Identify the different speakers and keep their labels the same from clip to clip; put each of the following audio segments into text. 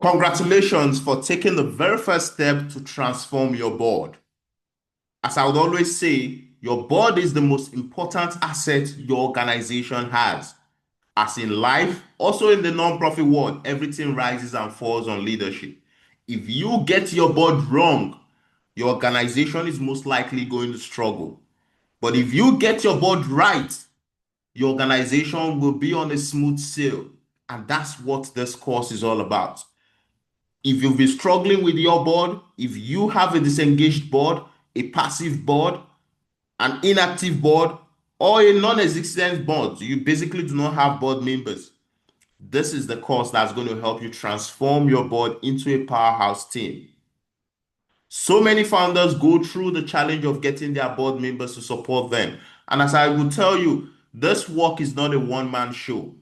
Speaker 1: Congratulations for taking the very first step to transform your board. As I would always say, your board is the most important asset your organization has. As in life, also in the non-profit world, everything rises and falls on leadership. If you get your board wrong, your organization is most likely going to struggle. But if you get your board right, your organization will be on a smooth sail. And that's what this course is all about. If you've been struggling with your board, if you have a disengaged board, a passive board, an inactive board, or a non-existent board, you basically do not have board members. This is the course that's going to help you transform your board into a powerhouse team. So many founders go through the challenge of getting their board members to support them. And as I will tell you, this work is not a one-man show.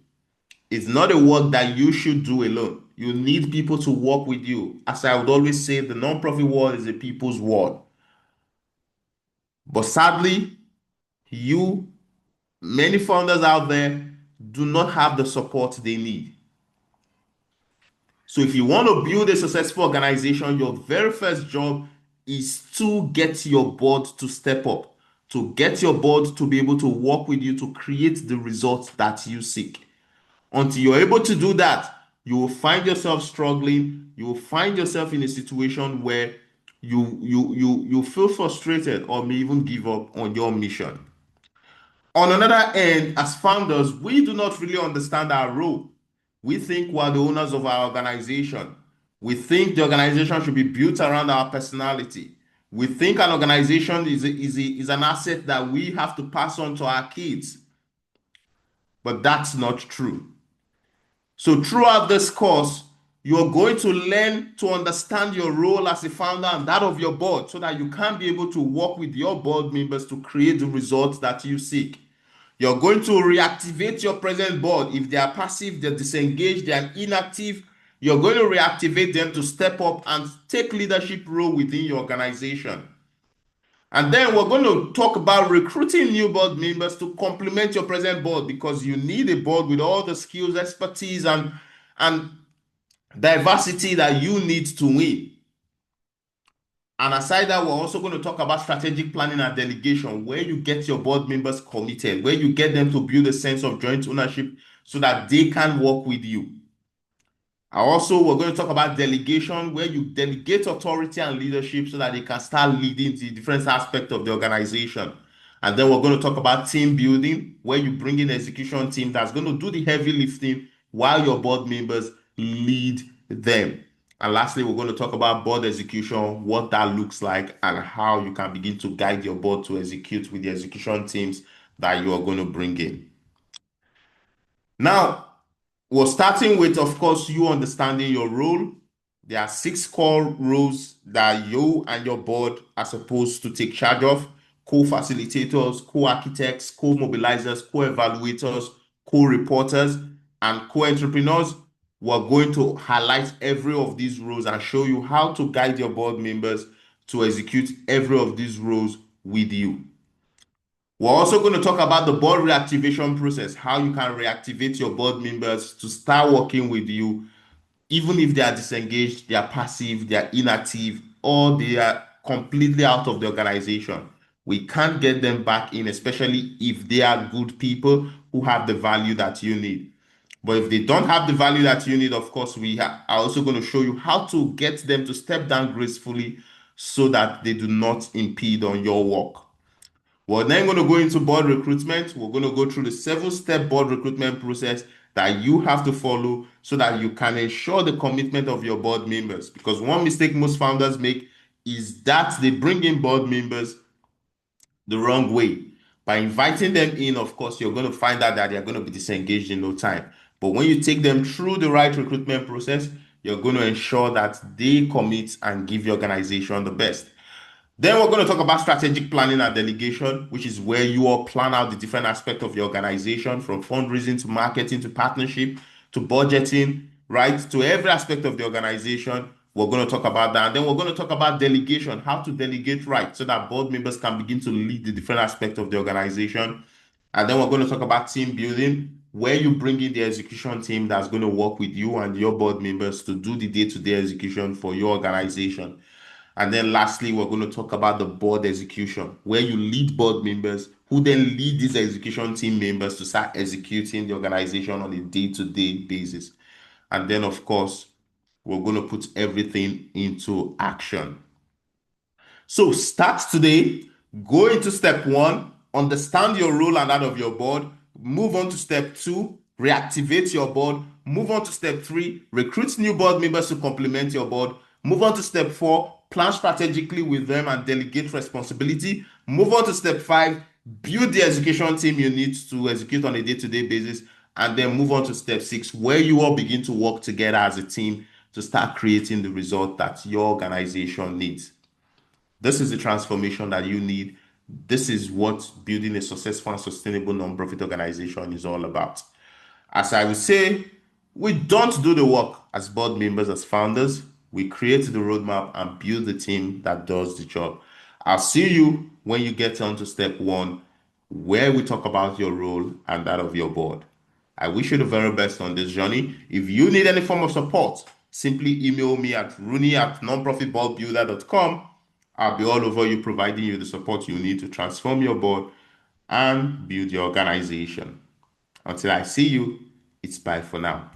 Speaker 1: It's not a work that you should do alone. You need people to work with you. As I would always say, the non-profit world is a people's world. But sadly, you, many founders out there, do not have the support they need. So if you want to build a successful organization, your very first job is to get your board to step up, to get your board to be able to work with you to create the results that you seek. Until you're able to do that, you will find yourself struggling. You will find yourself in a situation where you feel frustrated or may even give up on your mission. On another end, as founders, we do not really understand our role. We think we're the owners of our organization. We think the organization should be built around our personality. We think an organization is an asset that we have to pass on to our kids. But that's not true. So throughout this course, you're going to learn to understand your role as a founder and that of your board so that you can be able to work with your board members to create the results that you seek. You're going to reactivate your present board. If they are passive, they're disengaged, they're inactive, you're going to reactivate them to step up and take leadership role within your organization. And then we're going to talk about recruiting new board members to complement your present board because you need a board with all the skills, expertise, and diversity that you need to win. And aside that, we're also going to talk about strategic planning and delegation, where you get your board members committed, where you get them to build a sense of joint ownership so that they can work with you. Also, we're going to talk about delegation, where you delegate authority and leadership so that they can start leading the different aspects of the organization. And then we're going to talk about team building, where you bring in execution team that's going to do the heavy lifting while your board members lead them. And lastly, we're going to talk about board execution, what that looks like, and how you can begin to guide your board to execute with the execution teams that you are going to bring in. Now, we're starting with, of course, you understanding your role. There are 6 core roles that you and your board are supposed to take charge of: co-facilitators, co-architects, co-mobilizers, co-evaluators, co-reporters, and co-entrepreneurs. We're going to highlight every of these roles and show you how to guide your board members to execute every of these roles with you. We're also going to talk about the board reactivation process, how you can reactivate your board members to start working with you, even if they are disengaged, they are passive, they are inactive, or they are completely out of the organization. We can't get them back in, especially if they are good people who have the value that you need. But if they don't have the value that you need, of course, we are also going to show you how to get them to step down gracefully so that they do not impede on your work. We're then going to go into board recruitment. We're going to go through the 7-step board recruitment process that you have to follow so that you can ensure the commitment of your board members. Because one mistake most founders make is that they bring in board members the wrong way. By inviting them in, of course, you're going to find out that they're going to be disengaged in no time. But when you take them through the right recruitment process, you're going to ensure that they commit and give your organization the best. Then we're going to talk about strategic planning and delegation, which is where you all plan out the different aspects of your organization, from fundraising to marketing to partnership to budgeting, right? To every aspect of the organization. We're going to talk about that. And then we're going to talk about delegation, how to delegate right so that board members can begin to lead the different aspects of the organization. And then we're going to talk about team building, where you bring in the execution team that's going to work with you and your board members to do the day-to-day execution for your organization. And then lastly, we're going to talk about the board execution, where you lead board members who then lead these execution team members to start executing the organization on a day-to-day basis. And then, of course, we're going to put everything into action. So start today, go into step one, understand your role and that of your board, move on to step two, reactivate your board, move on to step three, recruit new board members to complement your board, move on to step four, plan strategically with them and delegate responsibility, move on to step five, build the execution team you need to execute on a day-to-day basis, and then move on to step six, where you all begin to work together as a team to start creating the result that your organization needs. This is the transformation that you need. This is what building a successful and sustainable nonprofit organization is all about. As I would say, we don't do the work as board members, as founders. We create the roadmap and build the team that does the job. I'll see you when you get on to step one, where we talk about your role and that of your board. I wish you the very best on this journey. If you need any form of support, simply email me at rooney@nonprofitboardbuilder.com. I'll be all over you, providing you the support you need to transform your board and build your organization. Until I see you, it's bye for now.